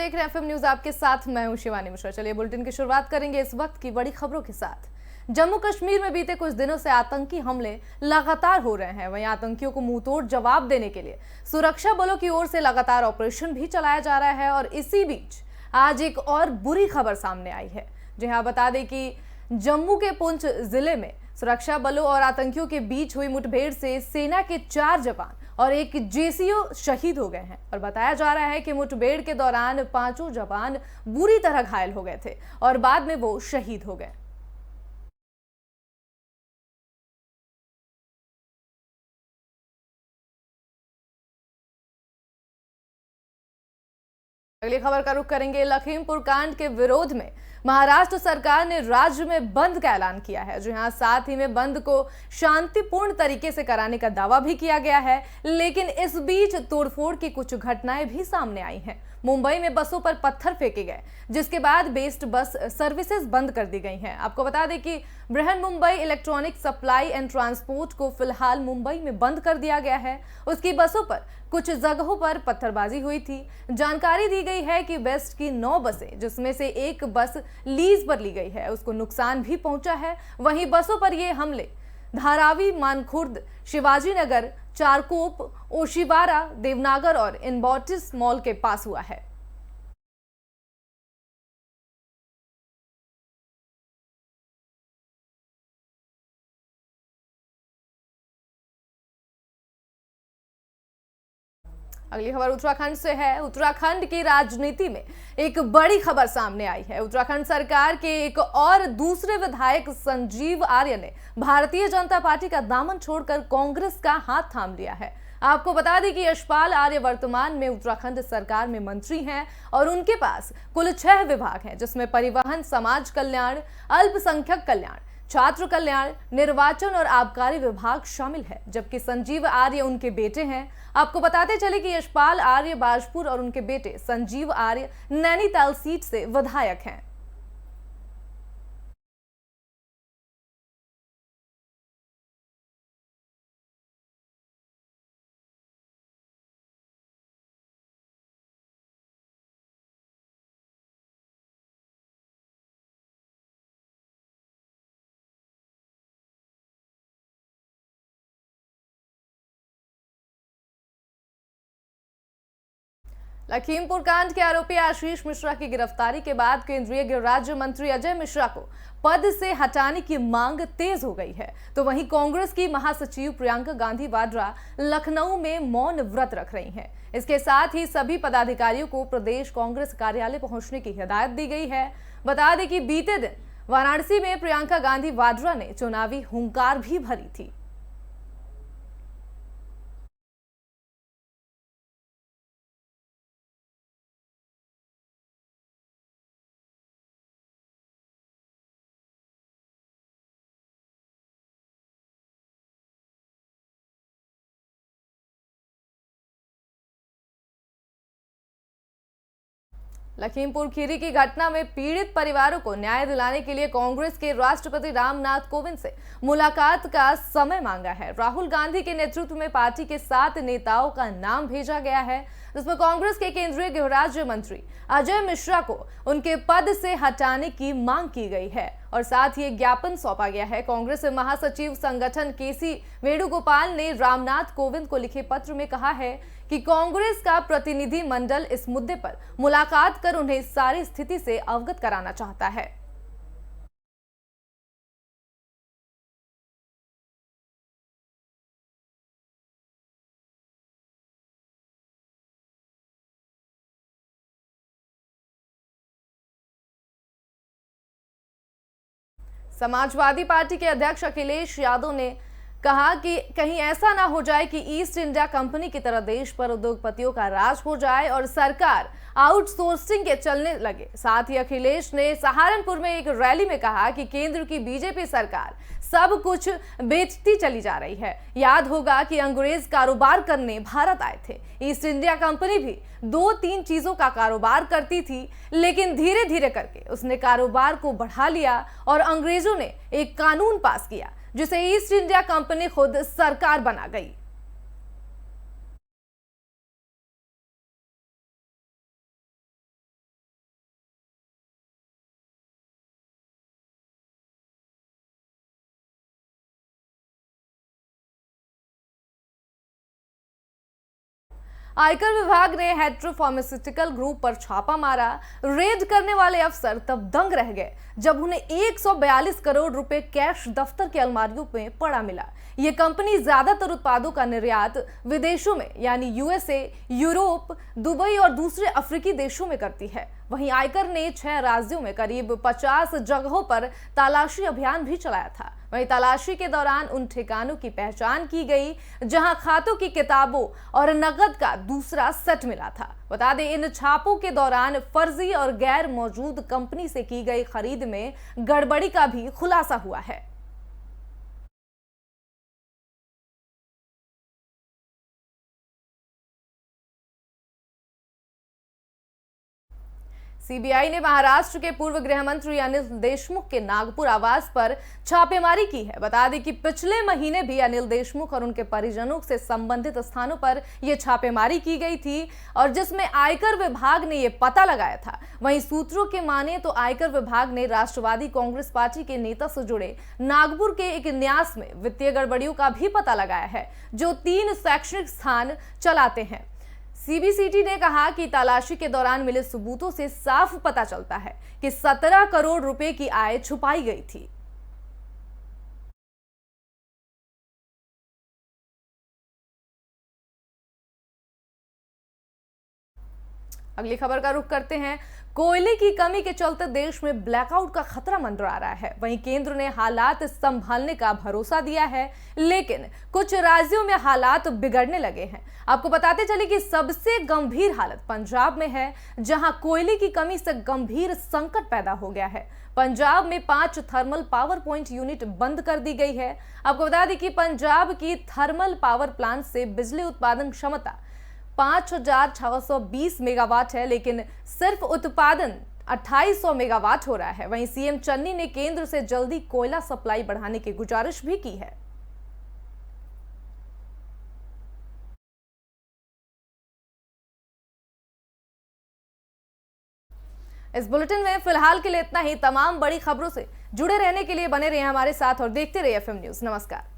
देख रहे हैं एफएम न्यूज, आपके साथ मैं हूं शिवानी मिश्रा। चलिए बुलेटिन की शुरुआत करेंगे इस वक्त की बड़ी खबरों के साथ। जम्मू कश्मीर में बीते कुछ दिनों से आतंकी हमले लगातार हो रहे हैं। वहीं आतंकियों को मुंहतोड़ जवाब देने के लिए सुरक्षा बलों की ओर से लगातार ऑपरेशन भी चलाया जा रहा है। और इसी बीच आज एक और बुरी खबर सामने आई है। जी हाँ, बता दें कि जम्मू के पुंछ जिले में सुरक्षा बलों और आतंकियों के बीच हुई मुठभेड़ से सेना के 4 जवान और एक जेसीओ शहीद हो गए हैं। और बताया जा रहा है कि मुठभेड़ के दौरान 5 जवान बुरी तरह घायल हो गए थे और बाद में वो शहीद हो गए। अगली खबर का रुख करेंगे लखीमपुर कांड के विरोध में महाराष्ट्र सरकार ने राज्य में बंद का ऐलान किया है। जी हां, साथ ही में बंद को शांतिपूर्ण तरीके से कराने का दावा भी किया गया है। लेकिन इस बीच तोड़फोड़ की कुछ घटनाएं भी सामने आई हैं। मुंबई में बसों पर पत्थर फेंके गए, जिसके बाद बेस्ट बस सर्विसेज बंद कर दी गई हैं। आपको बता दें कि Brihan Mumbai electronic supply and transport को फिलहाल मुंबई में बंद कर दिया गया है। उसकी बसों पर कुछ जगहों पर पत्थरबाजी हुई थी। जानकारी दी गई है कि बेस्ट की 9 बसें, जिसमें से एक बस लीज पर ली गई है, उसको नुकसान भी पहुंचा है। वहीं बसों पर ये हमले धारावी, मानखुर्द, शिवाजी नगर, चारकोप, ओशिवारा, देवनागर और इनबॉटिस मॉल के पास हुआ है। अगली खबर उत्तराखंड से है। उत्तराखंड की राजनीति में एक बड़ी खबर सामने आई है। उत्तराखंड सरकार के एक और दूसरे विधायक संजीव आर्य ने भारतीय जनता पार्टी का दामन छोड़कर कांग्रेस का हाथ थाम लिया है। आपको बता दें कि यशपाल आर्य वर्तमान में उत्तराखंड सरकार में मंत्री हैं और उनके पास कुल 6 विभाग हैं, जिसमें परिवहन, समाज कल्याण, अल्पसंख्यक कल्याण, छात्र कल्याण, निर्वाचन और आबकारी विभाग शामिल है। जबकि संजीव आर्य उनके बेटे हैं। आपको बताते चले कि यशपाल आर्य बाजपुर और उनके बेटे संजीव आर्य नैनीताल सीट से विधायक हैं। लखीमपुर कांड के आरोपी आशीष मिश्रा की गिरफ्तारी के बाद केंद्रीय गृह राज्य मंत्री अजय मिश्रा को पद से हटाने की मांग तेज हो गई है। तो वहीं कांग्रेस की महासचिव प्रियंका गांधी वाड्रा लखनऊ में मौन व्रत रख रही हैं। इसके साथ ही सभी पदाधिकारियों को प्रदेश कांग्रेस कार्यालय पहुंचने की हिदायत दी गई है। बता दें कि बीते दिन वाराणसी में प्रियंका गांधी वाड्रा ने चुनावी हुंकार भी भरी थी। लखीमपुर खीरी की घटना में पीड़ित परिवारों को न्याय दिलाने के लिए कांग्रेस के राष्ट्रपति रामनाथ कोविंद से मुलाकात का समय मांगा है। राहुल गांधी के नेतृत्व में पार्टी के 7 नेताओं का नाम भेजा गया है, जिसमें कांग्रेस के केंद्रीय गृह राज्य मंत्री अजय मिश्रा को उनके पद से हटाने की मांग की गई है और साथ ही एक ज्ञापन सौंपा गया है। कांग्रेस महासचिव संगठन केसी वेणुगोपाल ने रामनाथ कोविंद को लिखे पत्र में कहा है कि कांग्रेस का प्रतिनिधि मंडल इस मुद्दे पर मुलाकात कर उन्हें सारी स्थिति से अवगत कराना चाहता है। समाजवादी पार्टी के अध्यक्ष अखिलेश यादव ने कहा कि कहीं ऐसा ना हो जाए कि ईस्ट इंडिया कंपनी की तरह देश पर उद्योगपतियों का राज हो जाए और सरकार आउटसोर्सिंग के चलने लगे। साथ ही अखिलेश ने सहारनपुर में एक रैली में कहा कि केंद्र की बीजेपी सरकार सब कुछ बेचती चली जा रही है। याद होगा कि अंग्रेज कारोबार करने भारत आए थे। ईस्ट इंडिया कंपनी भी 2-3 चीजों का कारोबार करती थी, लेकिन धीरे धीरे करके उसने कारोबार को बढ़ा लिया और अंग्रेजों ने एक कानून पास किया, जिसे ईस्ट इंडिया कंपनी खुद सरकार बना गई। आयकर विभाग ने हेट्रो फार्मास्यूटिकल ग्रुप पर छापा मारा। रेड करने वाले अफसर तब दंग रह गए जब उन्हें 142 करोड़ रुपए कैश दफ्तर की अलमारियों में पड़ा मिला। ये कंपनी ज्यादातर उत्पादों का निर्यात विदेशों में यानी यूएसए, यूरोप, दुबई और दूसरे अफ्रीकी देशों में करती है। वहीं आयकर ने 6 राज्यों में करीब 50 जगहों पर तलाशी अभियान भी चलाया था। वहीं तलाशी के दौरान उन ठिकानों की पहचान की गई जहां खातों की किताबों और नकद का दूसरा सेट मिला था। बता दें, इन छापों के दौरान फर्जी और गैर मौजूद कंपनी से की गई खरीद में गड़बड़ी का भी खुलासा हुआ है। सीबीआई ने महाराष्ट्र के पूर्व गृह मंत्री अनिल देशमुख के नागपुर आवास पर छापेमारी की है। बता दें कि पिछले महीने भी अनिल देशमुख और उनके परिजनों से संबंधित स्थानों पर यह छापेमारी की गई थी और जिसमें आयकर विभाग ने यह पता लगाया था। वहीं सूत्रों के माने तो आयकर विभाग ने राष्ट्रवादी कांग्रेस पार्टी के नेता से जुड़े नागपुर के एक न्यास में वित्तीय गड़बड़ियों का भी पता लगाया है, जो 3 शैक्षणिक स्थान चलाते हैं। सीबीसीटी ने कहा कि तलाशी के दौरान मिले सबूतों से साफ पता चलता है कि 17 करोड़ रुपए की आय छुपाई गई थी। अगली खबर का रुख करते हैं। कोयले की कमी के चलते देश में ब्लैकआउट का खतरा मंडरा रहा है। वहीं केंद्र ने हालात संभालने का भरोसा दिया है, लेकिन कुछ राज्यों में हालात बिगड़ने लगे हैं। आपको बताते चले कि सबसे गंभीर हालत पंजाब में है, जहां कोयले की कमी से गंभीर संकट पैदा हो गया है। पंजाब में 5 थर्मल पावर पॉइंट यूनिट बंद कर दी गई है। आपको बता दें कि पंजाब की थर्मल पावर प्लांट से बिजली उत्पादन क्षमता 5620 मेगावाट है, लेकिन सिर्फ उत्पादन 2800 मेगावाट हो रहा है। वहीं सीएम चन्नी ने केंद्र से जल्दी कोयला सप्लाई बढ़ाने की गुजारिश भी की है। इस बुलेटिन में फिलहाल के लिए इतना ही। तमाम बड़ी खबरों से जुड़े रहने के लिए बने रहिए हमारे साथ और देखते रहिए एफएम न्यूज। नमस्कार।